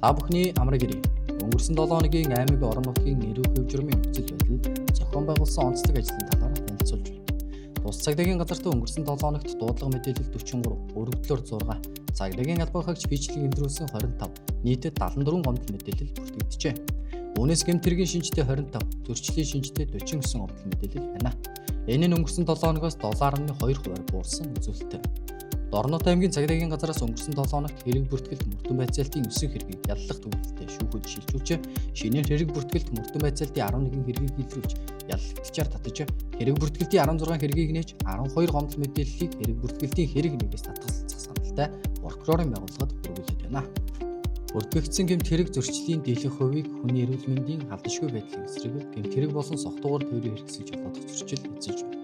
Та бүхний амраг ирээ. Өнгөрсөн 7 хоногийн аймаг орон нутгийн эрүүг хөвжрмийн нөхцөл байдал зохион байгуулсан онцлог ажлын талаар танилцуулж байна. Тус цагдаагийн газарт өнгөрсөн 7 хоногт дуудлага мэдээлэл 43, өргөдлөөр 6, цагдаагийн албан хаагч бичлэг өндрүүлсэн 25, нийтэд 74 гомдол мэдээлэл бүртгэгджээ. Үүнээс гэмт хэргийн шинжтэй 25, зөрчлийн шинжтэй 49 гомдол мэдээлэл байна. Энэ нь өнгөрсөн 7 хоногоос 7.2% буурсан үзүүлэлттэй. Дорнод аймгийн цагдаагийн газараас өнгөрсөн 7 хоногт хэрэг бүртгэлт мөрдөн байцаалтын 9 хэргийг яллах төвлөлтөд шүүхэд шилжүүлж, шинээр хэрэг бүртгэлт мөрдөн байцаалтын 11 хэргийг илрүүлж, яллагчаар татаж, хэрэг бүртгэлтийн 16 хэргийг нээж, 12 гомдол мэдээллийг хэрэг бүртгэлтийн хэрэг нэгээс татгалзах саналтай прокурорын байгууллагад хүргүүлээд байна. Бүртгэгдсэн гэмт хэрэг зөрчлийн дийлэнх хувийг хүний эрүүл мэндийн халдшгүй байдлын эсрэг гэмт хэрэг болон согтуугаар тээврийн хэрэгсэл жолоодох зөрчил эзэлж байна.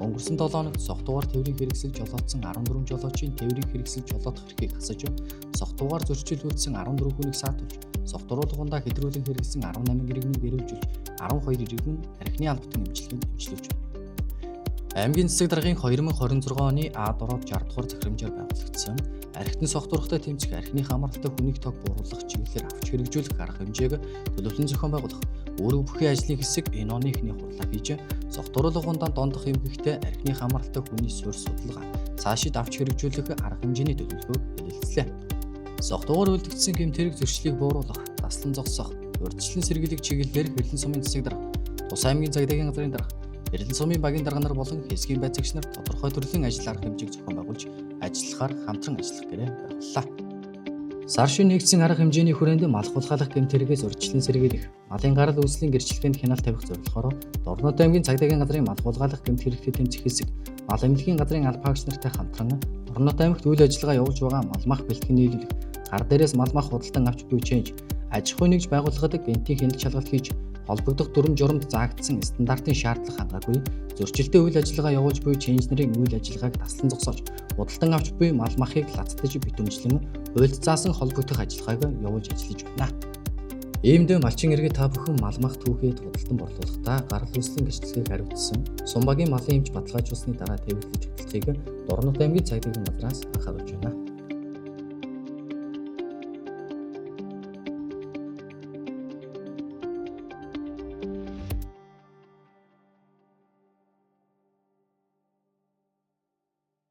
Өнгөрсөн 7 хоногт согтуугаар тээврийн хэрэгсэл жолоодсон 14 жолоочийн тээврийн хэрэгсэл жолоодох эрхийг хасаж, согтуугаар зөрчил үйлдсэн 14 хүнийг саатуулж, согтууруулгандаа хэдрүүлэн хэрэглэсэн 18 иргэнийг эрүүлжүүлж, 12 иргэн архины албатан эмчилгээнд эмчилүүлж байна. Аймгийн засаг даргын 2026 оны А-дороод 60 дугаар захирамжаар байгуулагдсан архитын согтуурхтай тэмцэх архины хамааралтай хүнийг тог бууруулах чиглэлээр авч хэрэгжүүлэх арга хэмжээг төлөвлөн зохион байгуулах өөрөг бүхий ажлын хэсэг энэ оны эхний хурлаа хийж согтууруулгандаа дондох эмгэгтэй архины хамааралтай хүний суурь судалгаа цаашид авч хэрэгжүүлэх арга хэмжээний төлөвлөгөөг хэлэлцлээ. Согтуугаар үлдэгдсэн гэмт хэрэг зөрчлийг бууруулах, таслан зогсоох, урьдчилан сэргийлэх чиглэлээр Хэрлэн сумын засаг дарга, Тус аймгийн цагдаагийн газрын дарга, Хэрлэн сумын багийн дарга нар болон хэсгийн байцаагч нар тодорхой төрлийн ажил арга хэмжээг зохион байгуулж, ажиллахаар хамтран ажиллах гэрээ байгууллаа. Сар шөнө нэгдсэн арга хэмжээний хүрээнд малх булгаалах гэмт хэрэгээс урьдчилан сэргийлэх, малын гарал үүслийн гэрчлэгэнд хяналт тавих зорилгоор Дорнод аймгийн цагдаагийн газрын малх булгаалах гэмт хэрэгтэй тэмцэх хэсэг, мал эмнэлгийн газрын алба хаагч нартай хамтран Дорнод аймагт үйл ажиллагаа явуулж байгаа мал мах бэлтгэн нийлүүлэх, гар дээрээс мал мах худалдан авч буй чэнж, аж ахуй нэгж байгууллагад гэмтийн хяналт шалгалт хийж, холбогдох дүрм журамд заагдсан стандартын шаардлага хангаагүй, зөрчилтэй үйл ажиллагаа явуулж буй чэнж нарын үйл ажиллагааг таслан зогсоож, худалдан авч буй мал махыг лацтаж битүүмжлэн хуульд заасан холбогдох ажиллагааг явуулж ажиллаж байна. Иймдээ малчин иргэд та бүхэн мал мах түүхэд худалдан борлуулахдаа гарал үүслийн гэрчлэгийг хариуцсан Сумбагийн малын эмч баталгаажуулсны дараа тээвэрлэж хөдөлгөхийг Дорнод аймгийн цагдаагийн газраас анхааруулж байна.